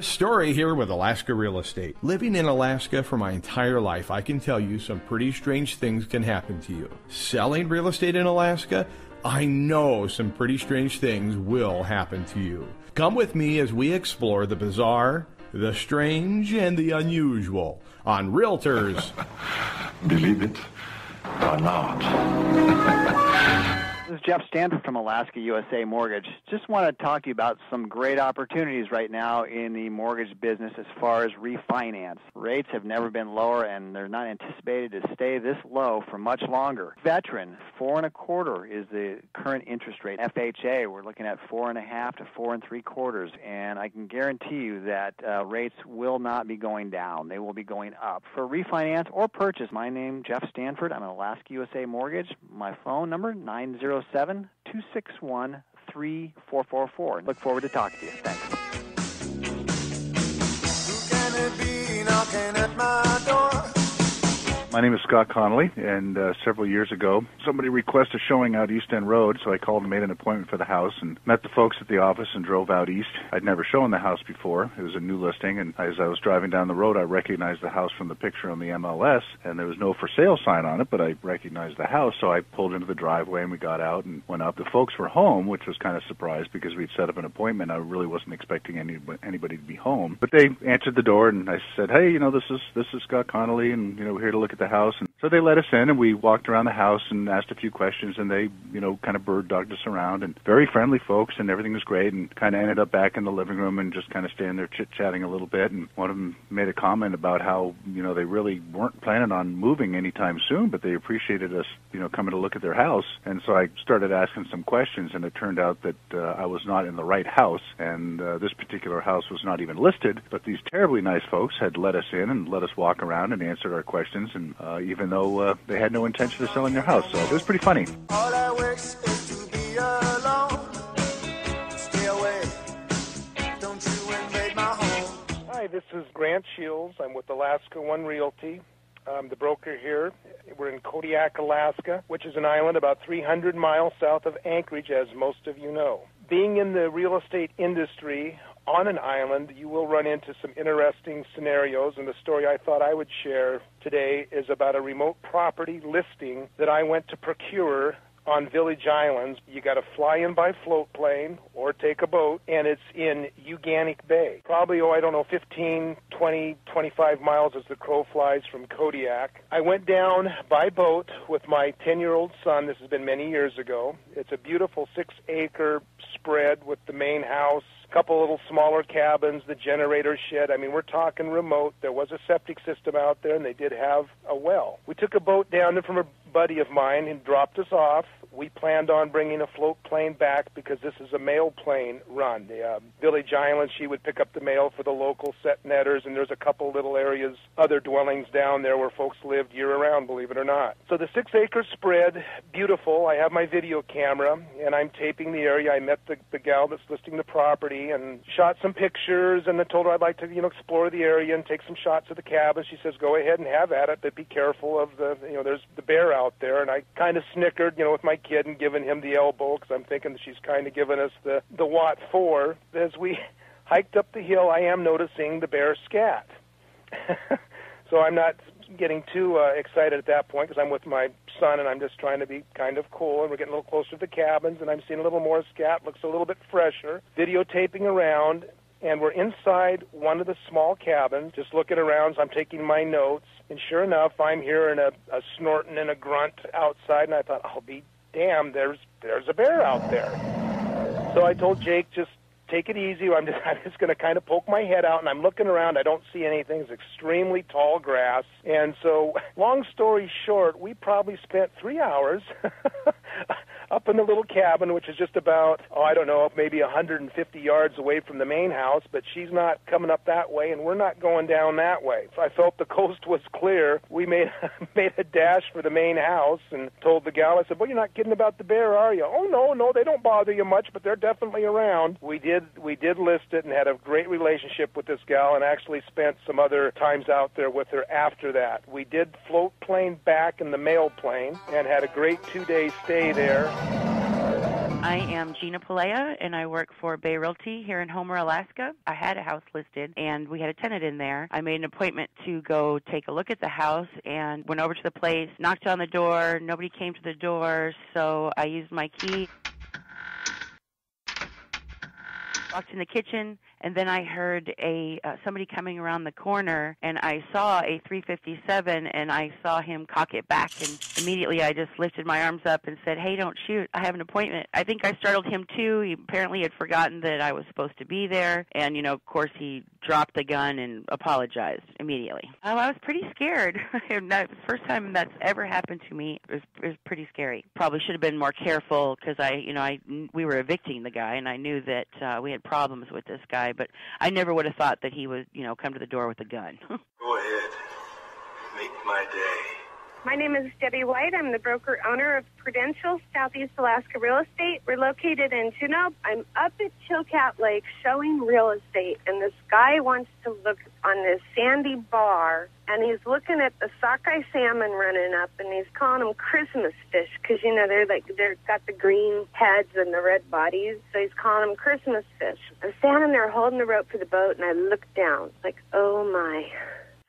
Story here with Alaska Real Estate. Living in Alaska for my entire life, I can tell you some pretty strange things can happen to you. Selling real estate in Alaska, I know some pretty strange things will happen to you. Come with me as we explore the bizarre, the strange, and the unusual on Realtors. Believe it or not. This is Jeff Stanford from Alaska USA Mortgage. Just want to talk to you about some great opportunities right now in the mortgage business as far as refinance. Rates have never been lower, and they're not anticipated to stay this low for much longer. Veteran, 4.25% is the current interest rate. FHA, we're looking at 4.5 to 4.75%, and I can guarantee you that rates will not be going down. They will be going up. For refinance or purchase, my name Jeff Stanford. I'm at Alaska USA Mortgage. My phone number 907-261-3444. Look forward to talking to you. Thanks. Who can it be knocking at my door? My name is Scott Connelly, and several years ago, somebody requested showing out East End Road, so I called and made an appointment for the house and met the folks at the office and drove out east. I'd never shown the house before. It was a new listing, and as I was driving down the road, I recognized the house from the picture on the MLS, and there was no for sale sign on it, but I recognized the house, so I pulled into the driveway, and we got out and went up. The folks were home, which was kind of surprised because we'd set up an appointment. I really wasn't expecting anybody to be home, but they answered the door, and I said, hey, this is Scott Connelly, and we're here to look at the house. And so they let us in, and we walked around the house and asked a few questions, and they, kind of bird dogged us around, and very friendly folks, and everything was great, and kind of ended up back in the living room and just kind of standing there chit-chatting a little bit. And one of them made a comment about how, they really weren't planning on moving anytime soon, but they appreciated us, coming to look at their house. And so I started asking some questions, and it turned out that I was not in the right house, and this particular house was not even listed, but these terribly nice folks had let us in and let us walk around and answered our questions, and even though they had no intention of selling their house. So it was pretty funny. All I wish is to be alone. Stay away. Don't you invade my home. Hi, this is Grant Shields. I'm with Alaska One Realty. I'm the broker here. We're in Kodiak, Alaska, which is an island about 300 miles south of Anchorage, as most of you know. Being in the real estate industry on an island, you will run into some interesting scenarios, and the story I thought I would share today is about a remote property listing that I went to procure on Village Islands. You got to fly in by float plane or take a boat, and it's in Uganic Bay. Probably, 15, 20, 25 miles as the crow flies from Kodiak. I went down by boat with my 10-year-old son. This has been many years ago. It's a beautiful 6-acre spread with the main house, couple little smaller cabins, the generator shed. I mean, we're talking remote. There was a septic system out there, and they did have a well. We took a boat down there from a buddy of mine and dropped us off. We planned on bringing a float plane back because this is a mail plane run. The Village Island, she would pick up the mail for the local set netters, and there's a couple little areas, other dwellings down there where folks lived year-round, believe it or not. So the 6-acre spread, beautiful. I have my video camera, and I'm taping the area. I met the gal that's listing the property and shot some pictures, and I told her I'd like to, explore the area and take some shots of the cabin. She says, go ahead and have at it, but be careful of there's the bear out there. And I kind of snickered, with my kid and giving him the elbow because I'm thinking that she's kind of giving us the what for. As we hiked up the hill, I am noticing the bear scat. So I'm not getting too excited at that point because I'm with my son and I'm just trying to be kind of cool, and we're getting a little closer to the cabins and I'm seeing a little more scat, looks a little bit fresher, videotaping around, and we're inside one of the small cabins, just looking around, so I'm taking my notes, and sure enough, I'm hearing a snorting and a grunt outside, and I thought, I'll be damned, there's a bear out there. So I told Jake, just take it easy. I'm just going to kind of poke my head out, and I'm looking around. I don't see anything. It's extremely tall grass. And so, long story short, we probably spent 3 hours up in the little cabin, which is just about, maybe 150 yards away from the main house, but she's not coming up that way, and we're not going down that way. So I felt the coast was clear. We made a dash for the main house and told the gal, I said, well, you're not kidding about the bear, are you? Oh, no, they don't bother you much, but they're definitely around. We did list it and had a great relationship with this gal and actually spent some other times out there with her after that. We did float plane back in the mail plane and had a great 2-day stay there. I am Gina Pelaia, and I work for Bay Realty here in Homer, Alaska. I had a house listed, and we had a tenant in there. I made an appointment to go take a look at the house and went over to the place, knocked on the door. Nobody came to the door, so I used my key. Walked in the kitchen, and then I heard somebody coming around the corner, and I saw a 357, and I saw him cock it back, and immediately I just lifted my arms up and said, "Hey, don't shoot. I have an appointment." I think I startled him, too. He apparently had forgotten that I was supposed to be there, and, of course, he dropped the gun and apologized immediately. Oh, I was pretty scared. That's the first time that's ever happened to me. It was pretty scary. Probably should have been more careful because we were evicting the guy, and I knew that we had problems with this guy, but I never would have thought that he would, come to the door with a gun. Go ahead. Make my day. My name is Debbie White. I'm the broker-owner of Prudential Southeast Alaska Real Estate. We're located in Juneau. I'm up at Chilkat Lake showing real estate, and this guy wants to look on this sandy bar, and he's looking at the sockeye salmon running up, and he's calling them Christmas fish because, they've got the green heads and the red bodies, so he's calling them Christmas fish. I'm standing there holding the rope for the boat, and I look down, oh, my.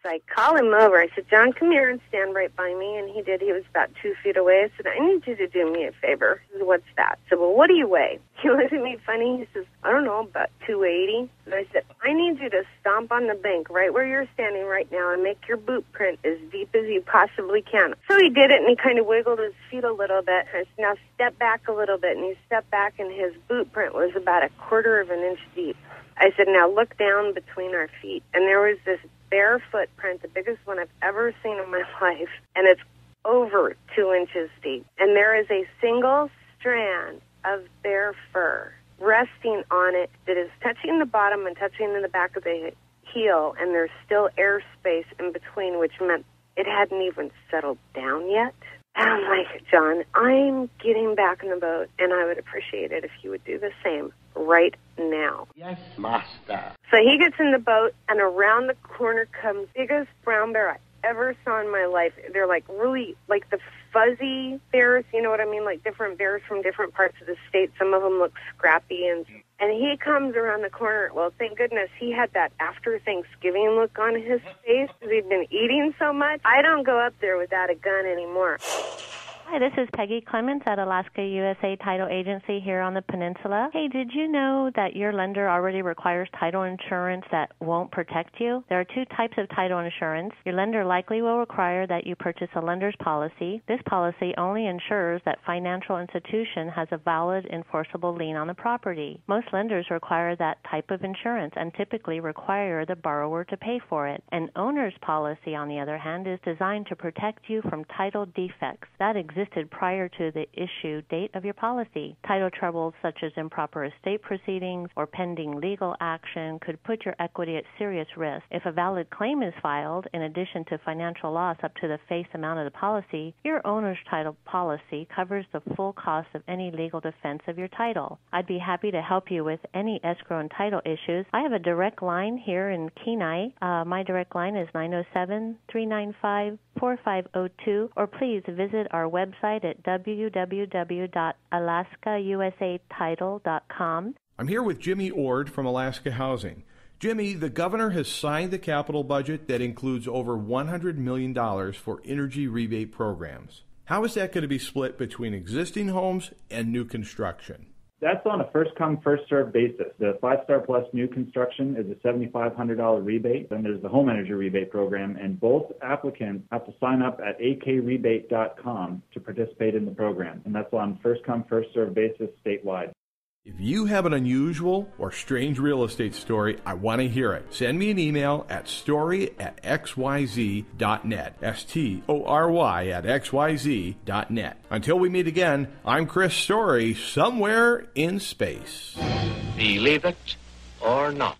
So I call him over. I said, "John, come here and stand right by me." And he did. He was about 2 feet away. I said, "I need you to do me a favor." He said, "What's that?" I said, "Well, what do you weigh?" He looked at me funny. He says, "I don't know, about 280. And I said, "I need you to stomp on the bank right where you're standing right now and make your boot print as deep as you possibly can." So he did it, and he kind of wiggled his feet a little bit. I said, "Now step back a little bit." And he stepped back, and his boot print was about 1/4 of an inch deep. I said, "Now look down between our feet." And there was this bare footprint, the biggest one I've ever seen in my life, and it's over 2 inches deep. And there is a single strand of bare fur resting on it that is touching the bottom and touching in the back of the heel, and there's still airspace in between, which meant it hadn't even settled down yet. And I'm like, "John, I'm getting back in the boat, and I would appreciate it if you would do the same right now." Yes, master. So he gets in the boat, and around the corner comes the biggest brown bear I ever saw in my life. They're really like the fuzzy bears, you know what I mean? Like different bears from different parts of the state. Some of them look scrappy, and he comes around the corner. Well, thank goodness he had that after Thanksgiving look on his face because he'd been eating so much. I don't go up there without a gun anymore. Hi, this is Peggy Clements at Alaska USA Title Agency here on the peninsula. Hey, did you know that your lender already requires title insurance that won't protect you? There are 2 types of title insurance. Your lender likely will require that you purchase a lender's policy. This policy only ensures that financial institution has a valid enforceable lien on the property. Most lenders require that type of insurance and typically require the borrower to pay for it. An owner's policy, on the other hand, is designed to protect you from title defects. That existed prior to the issue date of your policy. Title troubles such as improper estate proceedings or pending legal action could put your equity at serious risk. If a valid claim is filed, in addition to financial loss up to the face amount of the policy, your owner's title policy covers the full cost of any legal defense of your title. I'd be happy to help you with any escrow and title issues. I have a direct line here in Kenai. My direct line is 907-395-4502, or please visit our website at www.alaskausatitle.com. I'm here with Jimmy Ord from Alaska Housing. Jimmy, the governor has signed the capital budget that includes over $100 million for energy rebate programs. How is that going to be split between existing homes and new construction? That's on a first-come, first-served basis. The 5-Star Plus new construction is a $7,500 rebate. Then there's the home energy rebate program, and both applicants have to sign up at akrebate.com to participate in the program. And that's on first-come, first-served basis statewide. If you have an unusual or strange real estate story, I want to hear it. Send me an email at story@xyz.net. STORY@xyz.net. Until we meet again, I'm Chris Story, somewhere in space. Believe it or not.